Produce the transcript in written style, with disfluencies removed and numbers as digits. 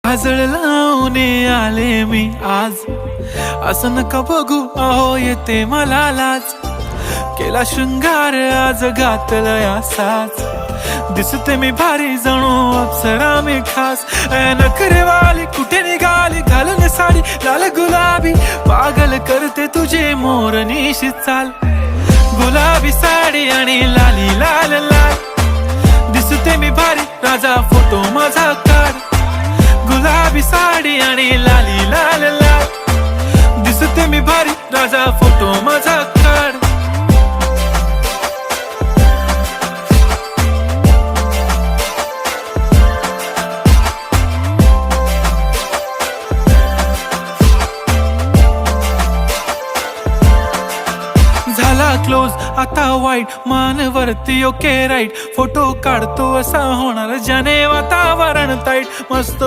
काजळ लावून आले मी आज, असं नका बघू अहो येते मला लाज. केला शृंगार आज घातला साज, दिसते मी भारी जणू अप्सरा मी खास. नखरेवाली कुठे निघाली घालून साडी लाल गुलाबी, पागल करते तुझे मोरनीशी चाल. गुलाबी साडी आणि लाली लाल लाल, दिसते मी भारी राजा फोटो माझा काढ. गुलाबी साडी आणि लाली लाल लाल, दिसते मी भारी राजा फोटो माझा काढ. झाला क्लोज आता वाईट, मान वरती ओके राईट. फोटो काढतो असा होणार ज्याने वातावरण ताईट. मस्त